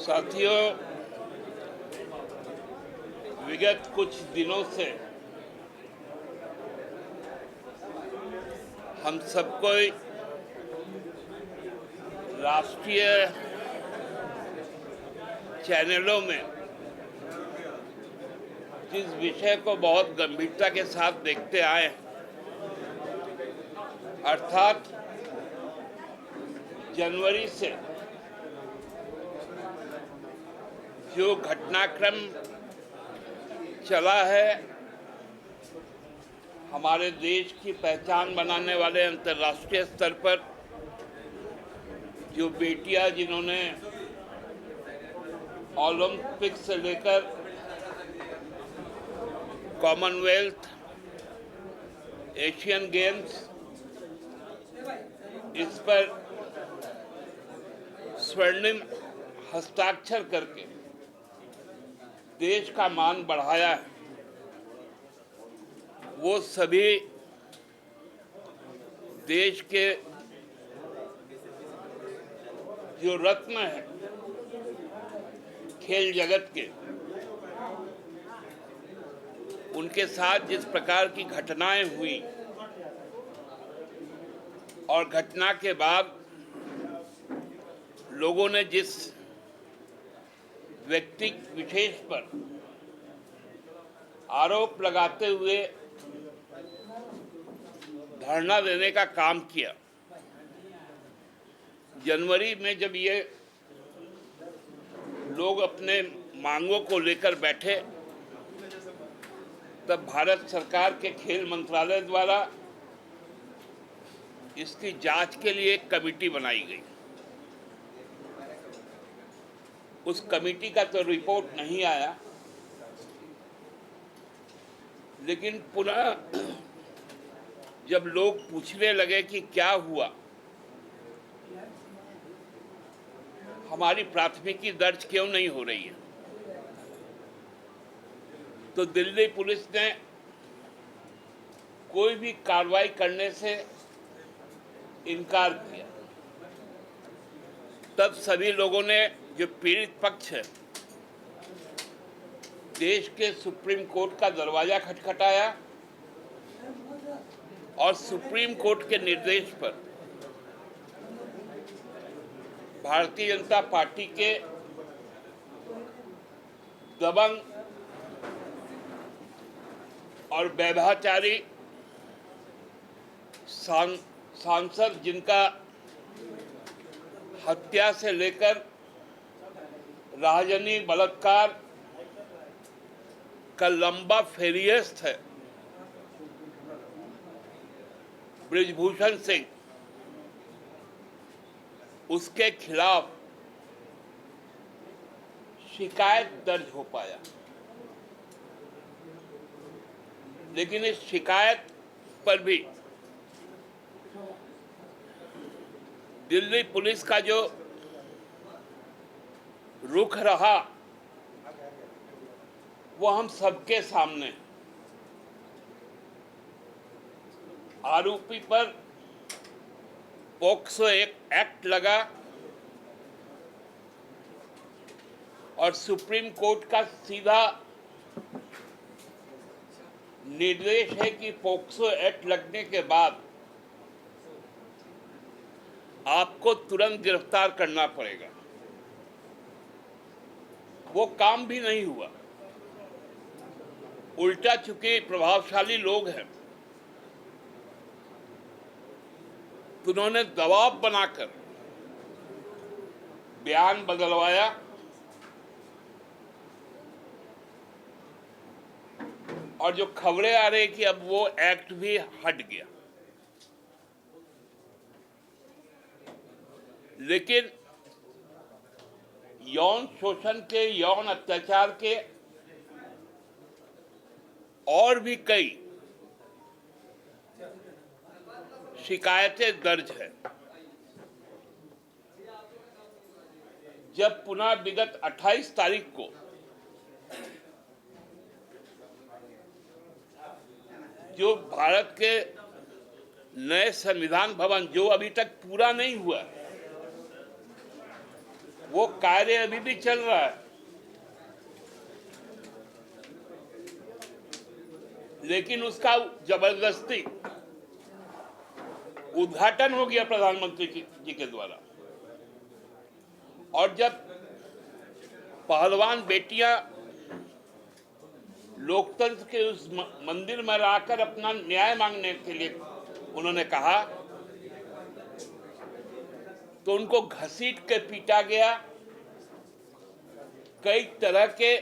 साथियों, विगत कुछ दिनों से हम सबको राष्ट्रीय चैनलों में जिस विषय को बहुत गंभीरता के साथ देखते आए, अर्थात जनवरी से जो घटनाक्रम चला है, हमारे देश की पहचान बनाने वाले अंतर्राष्ट्रीय स्तर पर जो बेटियां जिन्होंने ओलंपिक से लेकर कॉमनवेल्थ, एशियन गेम्स, इस पर स्वर्णिम हस्ताक्षर करके देश का मान बढ़ाया है, वो सभी देश के जो रत्न हैं खेल जगत के, उनके साथ जिस प्रकार की घटनाएं हुई और घटना के बाद लोगों ने जिस व्यक्ति विशेष पर आरोप लगाते हुए धरना देने का काम किया, जनवरी में जब ये लोग अपने मांगों को लेकर बैठे, तब भारत सरकार के खेल मंत्रालय द्वारा इसकी जांच के लिए एक कमेटी बनाई गई। उस कमेटी का तो रिपोर्ट नहीं आया, लेकिन पुनः जब लोग पूछने लगे कि क्या हुआ, हमारी प्राथमिकी दर्ज क्यों नहीं हो रही है, तो दिल्ली पुलिस ने कोई भी कार्रवाई करने से इनकार किया। तब सभी लोगों ने, जो पीड़ित पक्ष है, देश के सुप्रीम कोर्ट का दरवाजा खटखटाया और सुप्रीम कोर्ट के निर्देश पर भारतीय जनता पार्टी के दबंग और वैभाचारी सांसद, जिनका हत्या से लेकर राजनीतिक बलात्कार का लंबा फेरियस्त है, बृजभूषण सिंह, उसके खिलाफ शिकायत दर्ज हो पाया। लेकिन इस शिकायत पर भी दिल्ली पुलिस का जो रुख रहा, वो हम सबके सामने। आरोपी पर पोक्सो एक्ट लगा और सुप्रीम कोर्ट का सीधा निर्देश है कि पोक्सो एक्ट लगने के बाद आपको तुरंत गिरफ्तार करना पड़ेगा। वो काम भी नहीं हुआ। उल्टा, चूंकि प्रभावशाली लोग हैं, तो उन्होंने दबाव बनाकर बयान बदलवाया और जो खबरें आ रही कि अब वो एक्ट भी हट गया। लेकिन यौन शोषण के, यौन अत्याचार के और भी कई शिकायतें दर्ज है। जब पुनः विगत 28 तारीख को जो भारत के नए संविधान भवन, जो अभी तक पूरा नहीं हुआ, वो कार्य अभी भी चल रहा है, लेकिन उसका जबरदस्ती उद्घाटन हो गया प्रधानमंत्री जी के द्वारा। और जब पहलवान बेटियां लोकतंत्र के उस मंदिर में आकर अपना न्याय मांगने के लिए उन्होंने कहा, तो उनको घसीट के पीटा गया, कई तरह के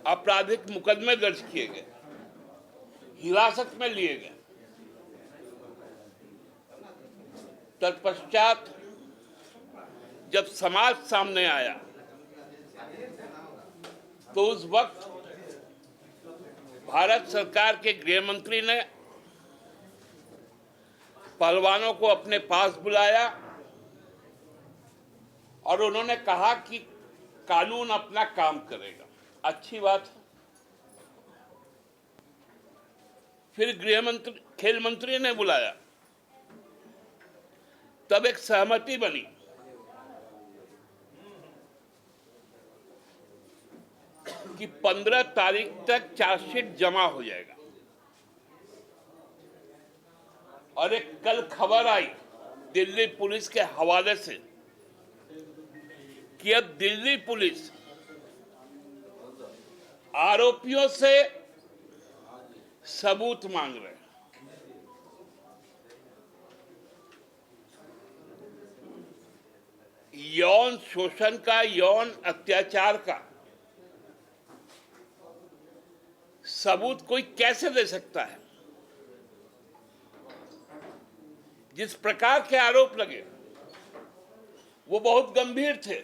आपराधिक मुकदमे दर्ज किए गए, हिरासत में लिए गए। तत्पश्चात जब समाज सामने आया तो उस वक्त भारत सरकार के गृह मंत्री ने पहलवानों को अपने पास बुलाया और उन्होंने कहा कि कानून अपना काम करेगा। अच्छी बात है। फिर गृह मंत्री, खेल मंत्री ने बुलाया, तब एक सहमति बनी कि 15 तारीख तक चार्जशीट जमा हो जाएगा। और एक कल खबर आई दिल्ली पुलिस के हवाले से कि अब दिल्ली पुलिस आरोपियों से सबूत मांग रहे हैं। यौन शोषण का, यौन अत्याचार का सबूत कोई कैसे दे सकता है? जिस प्रकार के आरोप लगे वो बहुत गंभीर थे।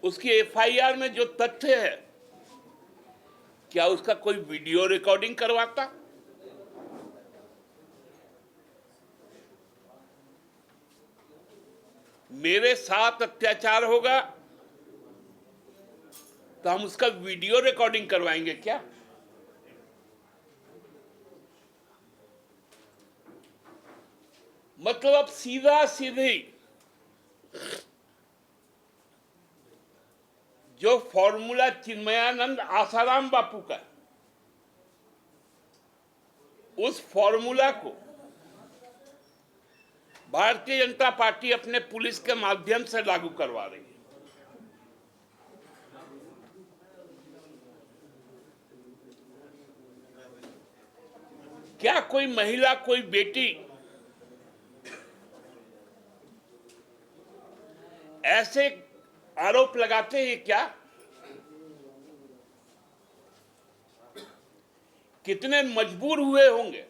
उसकी एफआईआर में जो तथ्य है, क्या उसका कोई वीडियो रिकॉर्डिंग करवाता? मेरे साथ अत्याचार होगा तो हम उसका वीडियो रिकॉर्डिंग करवाएंगे क्या? मतलब अब सीधा सीधी जो फॉर्मूला चिन्मयानंद आसाराम बापू का, उस फॉर्मूला को भारतीय जनता पार्टी अपने पुलिस के माध्यम से लागू करवा रही है। क्या कोई महिला, कोई बेटी ऐसे आरोप लगाते हैं क्या? कितने मजबूर हुए होंगे,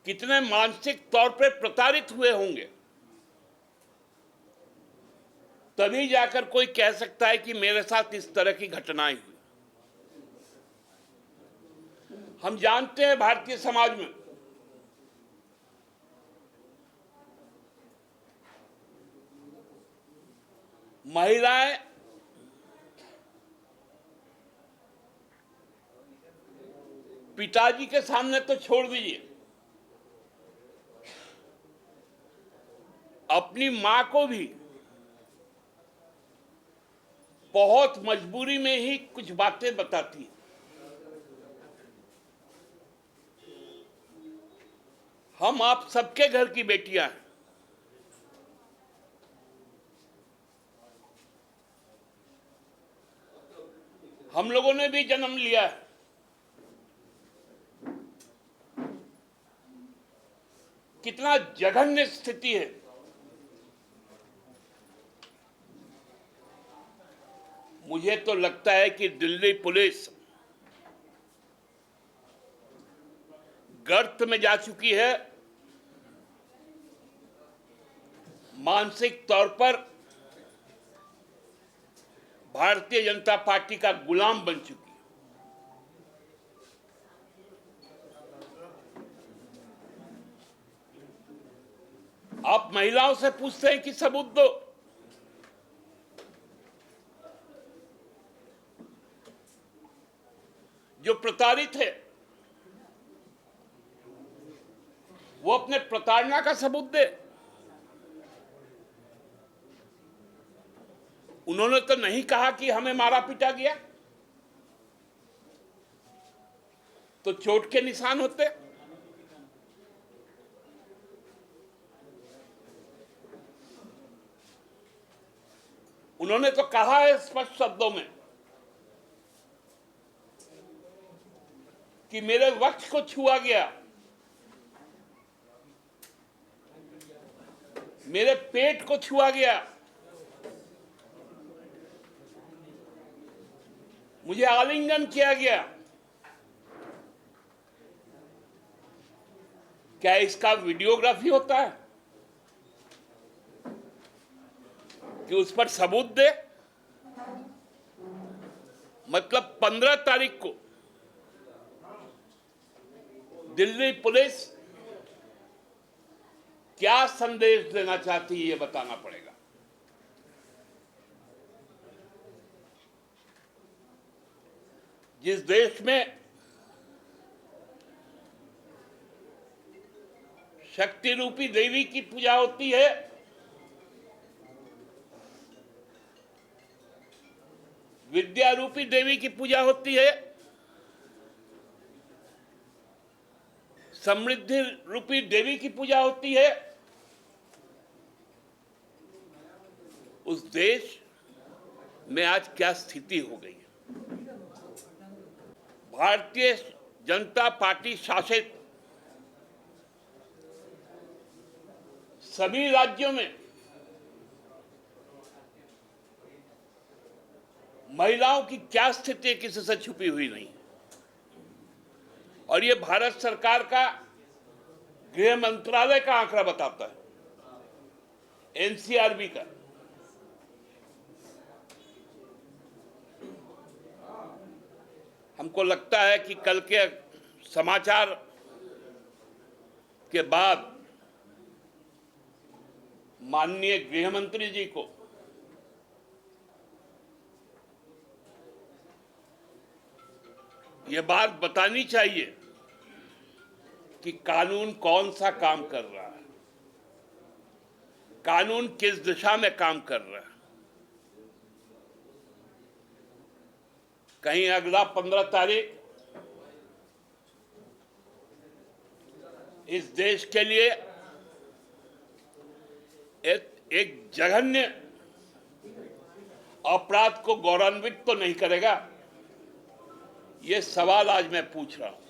कितने मानसिक तौर पर प्रताड़ित हुए होंगे, तभी जाकर कोई कह सकता है कि मेरे साथ इस तरह की घटनाएं हुई। हम जानते हैं भारतीय समाज में महिलाएं पिताजी के सामने तो छोड़ दीजिए, अपनी मां को भी बहुत मजबूरी में ही कुछ बातें बताती हैं। हम आप सबके घर की बेटियां हैं। हम लोगों ने भी जन्म लिया है। कितना जघन्य स्थिति है। मुझे तो लगता है कि दिल्ली पुलिस गर्त में जा चुकी है, मानसिक तौर पर भारतीय जनता पार्टी का गुलाम बन चुकी है। आप महिलाओं से पूछते हैं कि सबूत दो, जो प्रताड़ित है वो अपने प्रताड़ना का सबूत दे। उन्होंने तो नहीं कहा कि हमें मारा पीटा गया, तो चोट के निशान होते। उन्होंने तो कहा है स्पष्ट शब्दों में कि मेरे वक्ष को छुआ गया, मेरे पेट को छुआ गया, मुझे आलिंगन किया गया। क्या इसका वीडियोग्राफी होता है कि उस पर सबूत दे? मतलब 15 तारीख को दिल्ली पुलिस क्या संदेश देना चाहती है, ये बताना पड़ेगा। जिस देश में शक्ति रूपी देवी की पूजा होती है, विद्या रूपी देवी की पूजा होती है, समृद्धि रूपी देवी की पूजा होती है, उस देश में आज क्या स्थिति हो गई है। भारतीय जनता पार्टी शासित सभी राज्यों में महिलाओं की क्या स्थिति है, किसी से छुपी हुई नहीं। और ये भारत सरकार का गृह मंत्रालय का आंकड़ा बताता है, एनसीआरबी का। हमको लगता है कि कल के समाचार के बाद माननीय गृह मंत्री जी को यह बात बतानी चाहिए कि कानून कौन सा काम कर रहा है, कानून किस दिशा में काम कर रहा है। कहीं अगला 15 तारीख इस देश के लिए एक जघन्य अपराध को गौरवान्वित तो नहीं करेगा? ये सवाल आज मैं पूछ रहा हूं।